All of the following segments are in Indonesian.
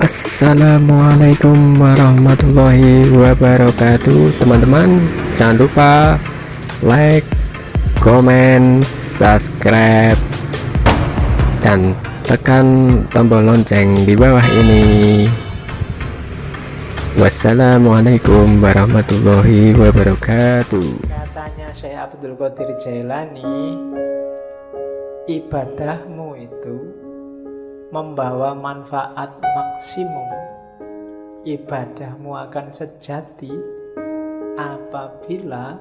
Assalamualaikum warahmatullahi wabarakatuh. Teman-teman, jangan lupa like, komen, subscribe, dan tekan tombol lonceng di bawah ini. Wassalamualaikum warahmatullahi wabarakatuh. Katanya Syekh Abdul Qadir Jailani, ibadahmu itu membawa manfaat maksimum. Ibadahmu akan sejati apabila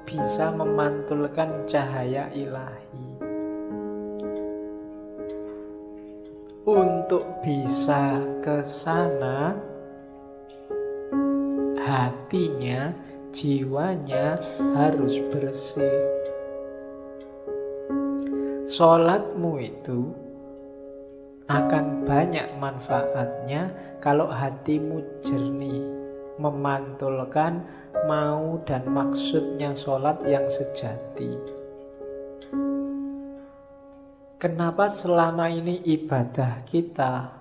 bisa memantulkan cahaya ilahi. Untuk bisa ke sana, hatinya, jiwanya harus bersih. Sholatmu itu akan banyak manfaatnya kalau hatimu jernih, memantulkan mau dan maksudnya sholat yang sejati. Kenapa selama ini ibadah kita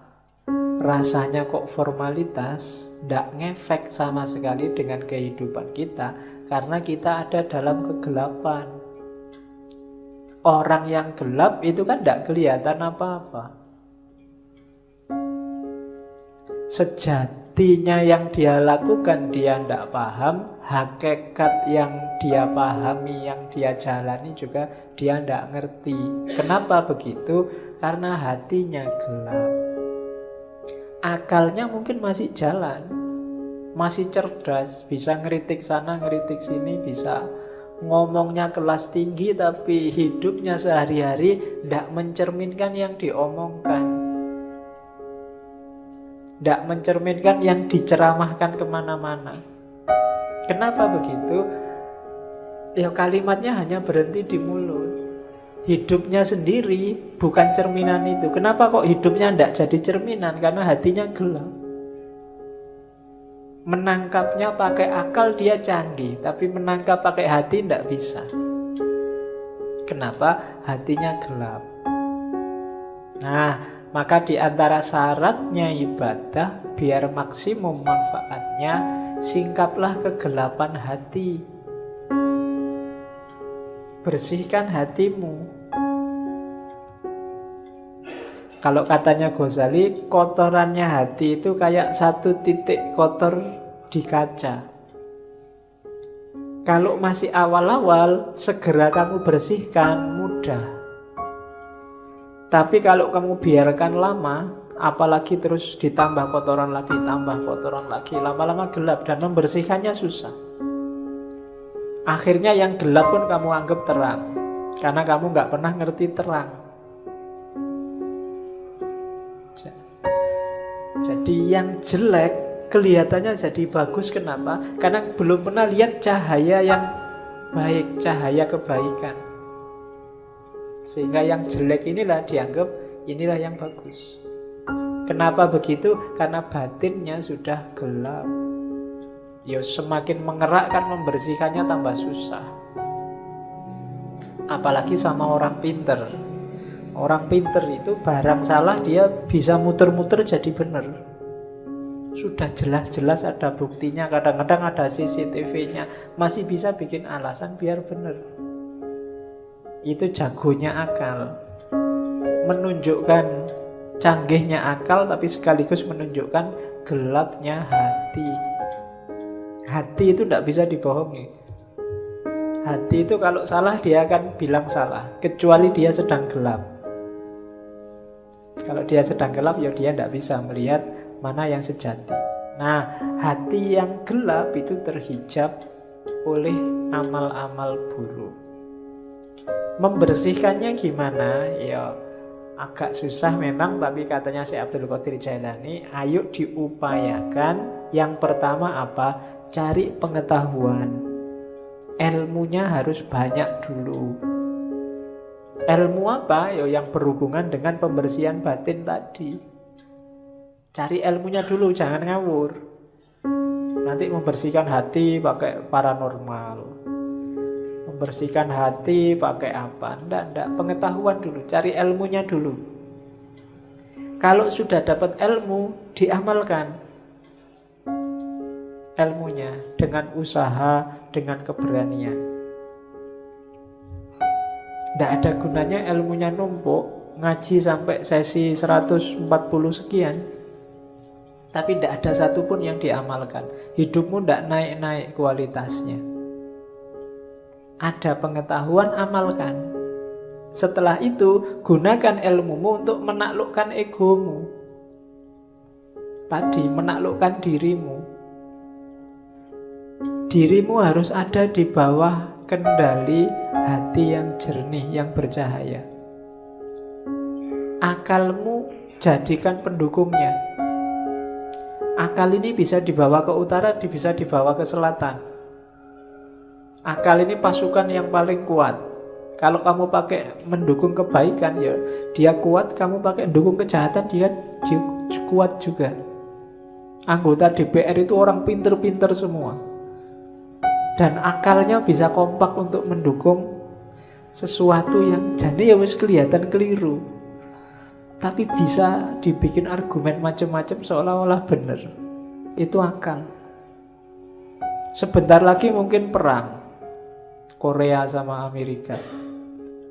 rasanya kok formalitas, tidak ngefek sama sekali dengan kehidupan kita? Karena kita ada dalam kegelapan. Orang yang gelap itu kan tidak kelihatan apa-apa. Sejatinya yang dia lakukan dia tidak paham, hakikat yang dia pahami, yang dia jalani juga dia tidak ngerti. Kenapa begitu? Karena hatinya gelap. Akalnya mungkin masih jalan, masih cerdas, bisa ngeritik sana, ngeritik sini, bisa ngomongnya kelas tinggi, tapi hidupnya sehari-hari tidak mencerminkan yang diomongkan, tidak mencerminkan yang diceramahkan kemana-mana. Kenapa begitu? Ya kalimatnya hanya berhenti di mulut. Hidupnya sendiri bukan cerminan itu. Kenapa kok hidupnya tidak jadi cerminan? Karena hatinya gelap. Menangkapnya pakai akal dia canggih, tapi menangkap pakai hati tidak bisa. Kenapa? Hatinya gelap. Nah, maka di antara syaratnya ibadah biar maksimum manfaatnya, singkaplah kegelapan hati. Bersihkan hatimu. Kalau katanya Ghazali, kotorannya hati itu kayak satu titik kotor di kaca. Kalau masih awal-awal, segera kamu bersihkan, mudah. Tapi kalau kamu biarkan lama, apalagi terus ditambah kotoran lagi, tambah kotoran lagi, lama-lama gelap dan membersihkannya susah. Akhirnya yang gelap pun kamu anggap terang, karena kamu nggak pernah ngerti terang. Jadi yang jelek kelihatannya jadi bagus. Kenapa? Karena belum pernah lihat cahaya yang baik, cahaya kebaikan. Sehingga yang jelek inilah dianggap inilah yang bagus. Kenapa begitu? Karena batinnya sudah gelap. Ya semakin mengerakkan, membersihkannya tambah susah. Apalagi sama orang pinter. Orang pinter itu barang salah dia bisa muter-muter jadi benar. Sudah jelas-jelas ada buktinya, kadang-kadang ada CCTV-nya, masih bisa bikin alasan biar benar. Itu jagonya akal. Menunjukkan canggihnya akal, tapi sekaligus menunjukkan gelapnya hati. Hati itu tidak bisa dibohongi. Hati itu kalau salah dia akan bilang salah, kecuali dia sedang gelap. Kalau dia sedang gelap, ya dia tidak bisa melihat mana yang sejati. Nah, hati yang gelap itu terhijab oleh amal-amal buruk. Membersihkannya gimana? Ya agak susah memang, tapi katanya Syekh Abdul Qadir Jailani, ayo diupayakan. Yang pertama apa? Cari pengetahuan. Ilmunya harus banyak dulu. Ilmu apa? Ya yang berhubungan dengan pembersihan batin tadi. Cari ilmunya dulu, jangan ngawur. Nanti membersihkan hati pakai paranormal, membersihkan hati pakai apa? Enggak. Pengetahuan dulu, cari ilmunya dulu. Kalau sudah dapat ilmu, diamalkan ilmunya dengan usaha, dengan keberanian. Tidak ada gunanya ilmunya numpuk, ngaji sampai sesi 140 sekian, tapi tidak ada satupun yang diamalkan. Hidupmu tidak naik-naik kualitasnya. Ada pengetahuan, amalkan. Setelah itu, gunakan ilmumu untuk menaklukkan egomu. Tadi, menaklukkan dirimu. Dirimu harus ada di bawah kendali hati yang jernih, yang bercahaya. Akalmu jadikan pendukungnya. Akal ini bisa dibawa ke utara, bisa dibawa ke selatan. Akal ini pasukan yang paling kuat. Kalau kamu pakai mendukung kebaikan, ya dia kuat. Kamu pakai mendukung kejahatan, dia kuat juga. Anggota DPR itu orang pinter-pinter semua. Dan akalnya bisa kompak untuk mendukung sesuatu yang jadi ya wis kelihatan keliru, tapi bisa dibikin argumen macam-macam seolah-olah benar. Itu akal. Sebentar lagi mungkin perang Korea sama Amerika.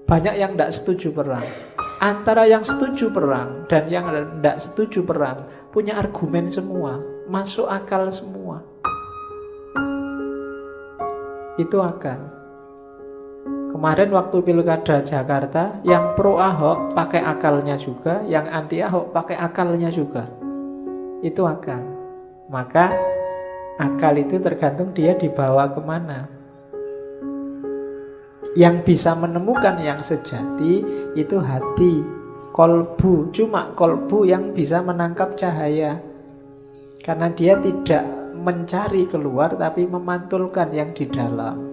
Banyak yang tidak setuju perang. Antara yang setuju perang dan yang tidak setuju perang punya argumen semua, masuk akal semua. Itu akal. Kemarin waktu pilkada Jakarta, yang pro Ahok pakai akalnya juga, yang anti Ahok pakai akalnya juga. Itu akal. Maka akal itu tergantung dia dibawa kemana. Yang bisa menemukan yang sejati itu hati, kolbu. Cuma kolbu yang bisa menangkap cahaya. Karena dia tidak mencari keluar, tapi memantulkan yang di dalam.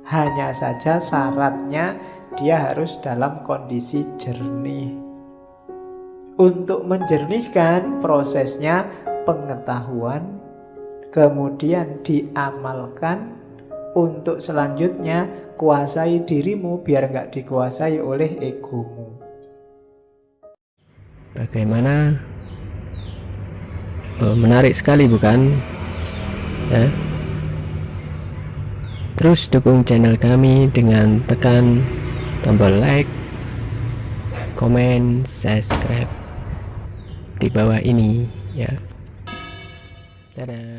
Hanya saja syaratnya dia harus dalam kondisi jernih. Untuk menjernihkan prosesnya pengetahuan, kemudian diamalkan. Untuk selanjutnya kuasai dirimu biar nggak dikuasai oleh egomu. Bagaimana? Menarik sekali bukan? Ya. Terus dukung channel kami dengan tekan tombol like, komen, subscribe di bawah ini ya. Dadah.